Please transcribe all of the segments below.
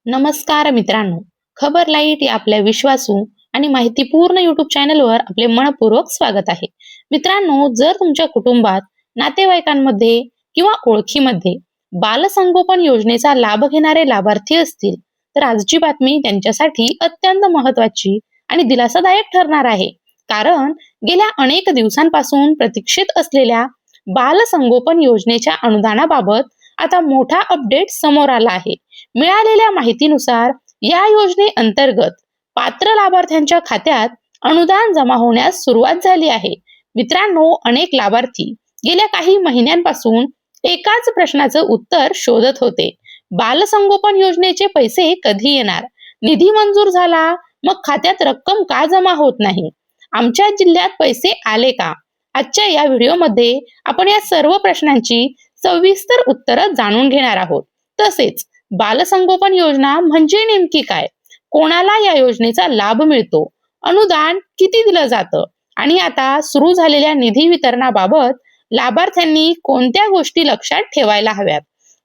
नमस्कार मित्रांनो, खबर लाईट या आपल्या विश्वासू आणि माहितीपूर्ण युट्यूब चॅनलवर आपले मनपूर्वक स्वागत आहे. मित्रांनो, जर तुमच्या कुटुंबात, नातेवाईकांमध्ये किंवा ओळखीमध्ये बालसंगोपन योजनेचा लाभ घेणारे लाभार्थी असतील, तर आजची बातमी त्यांच्यासाठी अत्यंत महत्वाची आणि दिलासादायक ठरणार आहे. कारण गेल्या अनेक दिवसांपासून प्रतीक्षित असलेल्या बालसंगोपन योजनेच्या अनुदानाबाबत आता मोठा अपडेट समोर आला आहे. मिळालेल्या माहितीनुसार या योजनेअंतर्गत पात्र लाभार्थ्यांच्या खात्यात अनुदान जमा होण्यास सुरुवात झाली आहे. मित्रांनो, अनेक लाभार्थी गेल्या काही महिन्यांपासून एकाच प्रश्नाचं उत्तर शोधत होते. बालसंगोपन योजनेचे पैसे कधी येणार? निधी मंजूर झाला, मग खात्यात रक्कम का जमा होत नाही? आमच्या जिल्ह्यात पैसे आले का? आजच्या या व्हिडिओमध्ये आपण या सर्व प्रश्नांची सविस्तर उत्तरं जाणून घेणार आहोत. तसेच बालसंगोपन योजना म्हणजे नेमकी काय, कोणाला या योजनेचा लाभ मिळतो, अनुदान किती दिलं जातं आणि आता सुरू झालेल्या निधी वितरणाबाबत लाभार्थ्यांनी कोणत्या गोष्टी लक्षात ठेवायला हव्यात,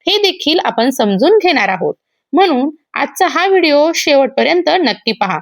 हे देखील आपण समजून घेणार आहोत. म्हणून आजचा हा व्हिडिओ शेवटपर्यंत नक्की पहा.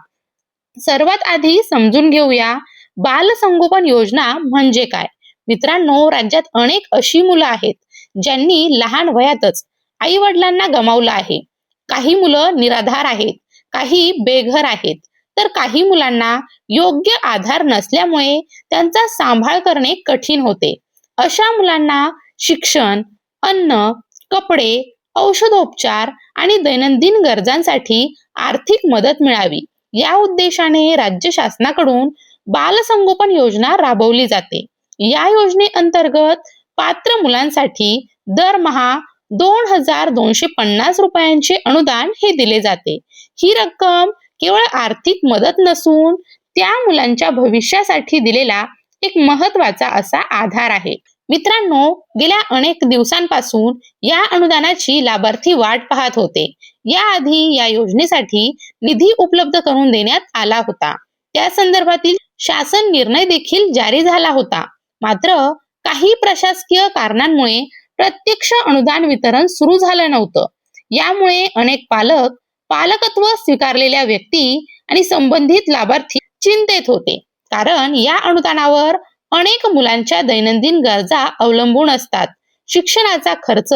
सर्वात आधी समजून घेऊया बालसंगोपन योजना म्हणजे काय. मित्रांनो, राज्यात अनेक अशी मुलं आहेत ज्यांनी लहान वयातच आई वडिलांना गमावलं आहे. काही मुलं निराधार आहेत, काही बेघर आहेत, तर काही मुलांना योग्य आधार नसल्यामुळे त्यांचा सांभाळ करणे कठीण होते. अशा मुलांना शिक्षण, अन्न, कपडे, औषधोपचार आणि दैनंदिन गरजांसाठी आर्थिक मदत मिळावी या उद्देशाने राज्य शासनाकडून बालसंगोपन योजना राबवली जाते. या योजनेअंतर्गत पात्र मुलांसाठी दरमहा 2,250 रुपयांचे अनुदान हे दिले जाते. ही रक्कम केवळ आर्थिक मदत नसून त्या मुलांच्या भविष्यासाठी दिलेला एक महत्वाचा असा आधार आहे. मित्रांनो, गेल्या अनेक दिवसांपासून या अनुदानाची लाभार्थी वाट पाहत होते. याआधी या योजनेसाठी निधी उपलब्ध करून देण्यात आला होता. त्या संदर्भातील शासन निर्णय देखील जारी झाला होता. मात्र काही प्रशासकीय कारणांमुळे प्रत्यक्ष अनुदान वितरण सुरू झालं नव्हतं. यामुळे अनेक पालकत्व स्वीकारलेल्या व्यक्ती आणि संबंधित लाभार्थी चिंतेत होते. कारण या अनुदानावर अनेक मुलांच्या दैनंदिन गरजा अवलंबून असतात. शिक्षणाचा खर्च,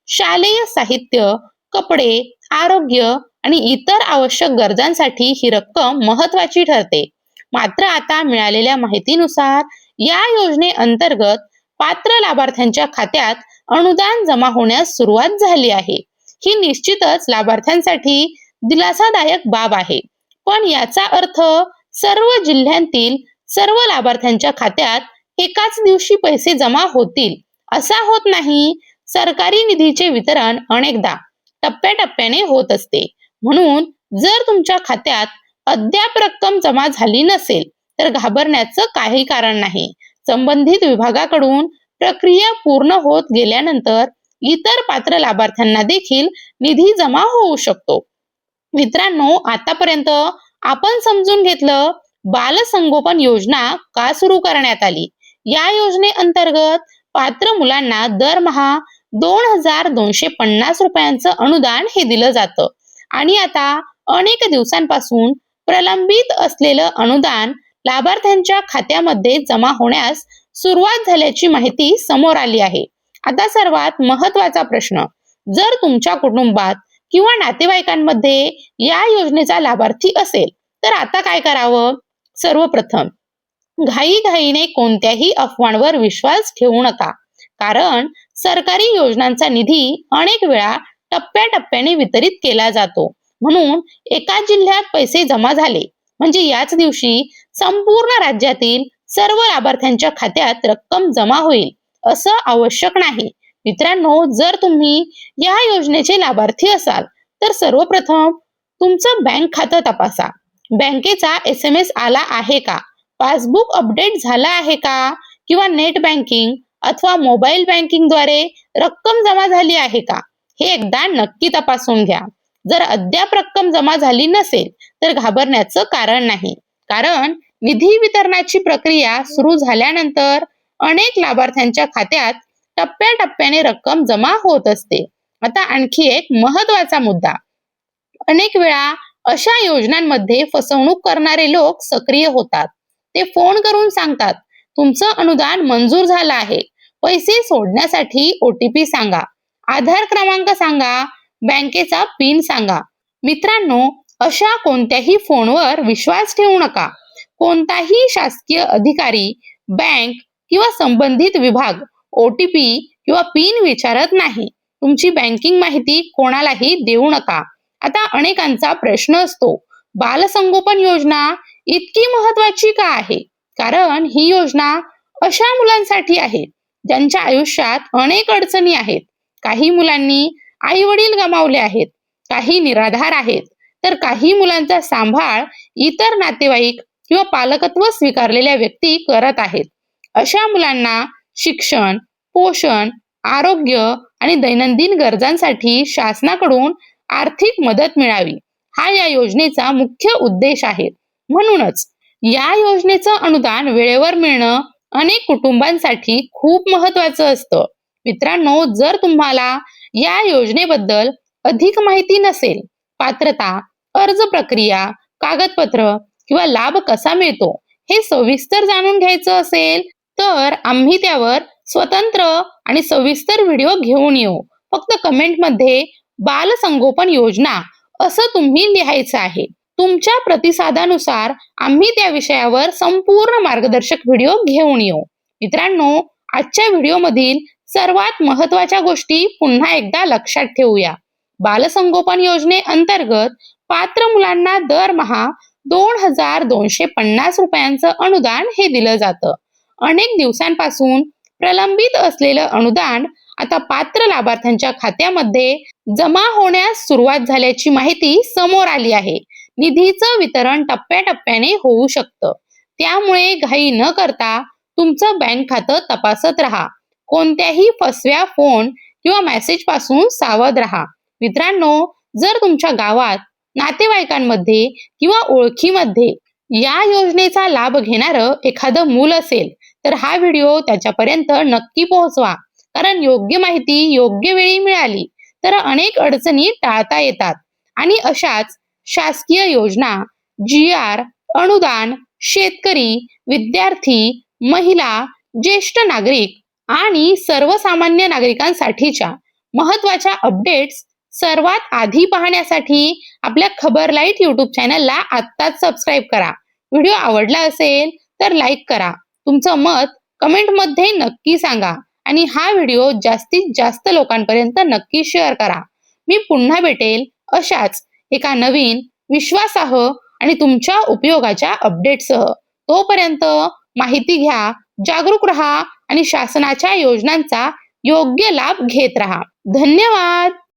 शालेय साहित्य, कपडे, आरोग्य आणि इतर आवश्यक गरजांसाठी ही रक्कम महत्वाची ठरते. मात्र आता मिळालेल्या माहितीनुसार या योजनेअंतर्गत पात्र लाभार्थ्यांच्या खात्यात अनुदान जमा होण्यास सुरुवात झाली आहे. ही निश्चितच लाभार्थ्यांसाठी दिलासादायक बाब आहे. पण याचा अर्थ सर्व जिल्ह्यांतील सर्व लाभार्थ्यांच्या खात्यात एकाच दिवशी पैसे जमा होतील असा होत नाही. सरकारी निधीचे वितरण अनेकदा टप्प्याटप्प्याने होत असते. म्हणून जर तुमच्या खात्यात अद्याप रक्कम जमा झाली नसेल तर घाबरण्याचं काही कारण नाही. संबंधित विभागाकडून प्रक्रिया पूर्ण होत गेल्यानंतर इतर पात्र लाभार्थ्यांना देखील निधी जमा होऊ शकतो. मित्रांनो, आतापर्यंत आपण समजून घेतलं बालसंगोपन योजना का सुरू करण्यात आली. या योजनेअंतर्गत पात्र मुलांना दरमहा 2,250 रुपयांचं अनुदान हे दिलं जातं आणि आता अनेक दिवसांपासून प्रलंबित असलेलं अनुदान लाभार्थ्यांच्या खात्यामध्ये जमा होण्यास सुरुवात झाल्याची माहिती समोर आली आहे. आता सर्वात महत्वाचा प्रश्न, जर तुमच्या कुटुंबात किंवा नातेवाईकांमध्ये या योजनेचा लाभार्थी असेल तर आता काय करावं? सर्वप्रथम, घाईघाईने कोणत्याही अफवांवर विश्वास ठेवू नका. कारण सरकारी योजनांचा निधी अनेक वेळा टप्प्याटप्प्याने वितरित केला जातो. म्हणून एका जिल्ह्यात पैसे जमा झाले म्हणजे याच दिवशी संपूर्ण राज्यातील सर्व लाभार्थ्यांच्या खात्यात रक्कम जमा होईल असं आवश्यक नाही. मित्रांनो, जर तुम्ही या योजनेचे लाभार्थी असाल तर सर्वप्रथम तुमचं बँक खातं तपासा. बँकेचा SMS आला आहे का? पासबुक अपडेट झाला आहे का? किंवा नेट बँकिंग अथवा मोबाईल बँकिंग द्वारे रक्कम जमा झाली आहे का? हे एकदा नक्की तपासून घ्या. जर अद्याप रक्कम जमा झाली नसेल तर घाबरण्याचं कारण नाही. कारण निधी वितरणाची प्रक्रिया सुरू झाल्यानंतर अनेक लाभार्थ्यांच्या खात्यात टप्प्याटप्प्याने रक्कम जमा होत असते. आता आणखी एक महत्वाचा मुद्दा, अनेक वेळा अशा योजनांमध्ये फसवणूक करणारे लोक सक्रिय होतात. ते फोन करून सांगतात, तुमचं अनुदान मंजूर झालं आहे. पैसे सोडण्यासाठी OTP सांगा, आधार क्रमांक सांगा, बँकेचा पिन सांगा. मित्रांनो, अशा कोणत्याही फोनवर विश्वास ठेवू नका. कोणताही शासकीय अधिकारी, बँक किंवा संबंधित विभाग OTP किंवा पिन विचारत नाही. तुमची बँकिंग माहिती कोणालाही देऊ नका. आता अनेकांचा प्रश्न असतो, बालसंगोपन योजना इतकी महत्वाची का आहे? कारण ही योजना अशा मुलांसाठी आहे ज्यांच्या आयुष्यात अनेक अडचणी आहेत. काही मुलांनी आई वडील गमावले आहेत, काही निराधार आहेत, तर काही मुलांचा सांभाळ इतर नातेवाईक किंवा पालकत्व स्वीकारलेल्या व्यक्ती करत आहेत. अशा मुलांना शिक्षण, पोषण, आरोग्य आणि दैनंदिन गरजांसाठी शासनाकडून आर्थिक मदत मिळावी, हा या योजनेचा मुख्य उद्देश आहे. म्हणूनच या योजनेचं अनुदान वेळेवर मिळणं अनेक कुटुंबांसाठी खूप महत्वाचं असतं. मित्रांनो, जर तुम्हाला या योजनेबद्दल अधिक माहिती नसेल, पात्रता, अर्ज प्रक्रिया, कागदपत्र किंवा लाभ कसा मिळतो हे सविस्तर जाणून घ्यायचं असेल, तर आम्ही त्यावर स्वतंत्र आणि सविस्तर व्हिडिओ घेऊन येऊ. फक्त कमेंटमध्ये बालसंगोपन योजना असं तुम्ही लिहायचं आहे. तुमच्या प्रतिसादानुसार आम्ही त्या विषयावर संपूर्ण मार्गदर्शक व्हिडिओ घेऊन येऊ. मित्रांनो, आजच्या व्हिडिओमधील सर्वात महत्त्वाच्या गोष्टी पुन्हा एकदा लक्षात ठेवूया. बालसंगोपन योजनेअंतर्गत पात्र मुलांना दरमहा 2,250 रुपयांचं अनुदान हे दिलं जातं. अनेक दिवसांपासून प्रलंबित असलेलं अनुदान आता पात्र लाभार्थ्यांच्या खात्यामध्ये जमा होण्यास सुरुवात झाल्याची माहिती समोर आली आहे. निधीचं वितरण टप्प्याटप्प्याने होऊ शकतं. त्यामुळे घाई न करता तुमचं बँक खातं तपासत राहा. कोणत्याही फसव्या फोन किंवा मेसेज पासून सावध राहा. मित्रांनो, जर तुमच्या गावात, नातेवाईकांमध्ये किंवा ओळखीमध्ये या योजनेचा लाभ घेणारं एखादं मूल असेल, तर हा व्हिडिओ त्याच्यापर्यंत नक्की पोहोचवा. कारण योग्य माहिती योग्य वेळी मिळाली तर अनेक अडचणी टाळता येतात. आणि अशाच शासकीय योजना, GR, अनुदान, शेतकरी, विद्यार्थी, महिला, ज्येष्ठ नागरिक आणि सर्वसामान्य नागरिकांसाठीच्या महत्त्वाच्या अपडेट्स सर्वात आधी पाहण्यासाठी आपल्या खबर लाईट YouTube चॅनलला आत्ताच सबस्क्राईब करा. व्हिडिओ आवडला असेल तर लाईक करा. तुमचं मत कमेंटमध्ये नक्की सांगा आणि हा व्हिडिओ जास्तीत जास्त लोकांपर्यंत नक्की शेअर करा. मी पुन्हा भेटेल अशाच एका नवीन, विश्वासार्ह आणि तुमच्या उपयोगाच्या अपडेटसह. तोपर्यंत माहिती घ्या, जागरूक रहा आणि शासनाच्या योजनांचा योग्य लाभ घेत रहा. धन्यवाद.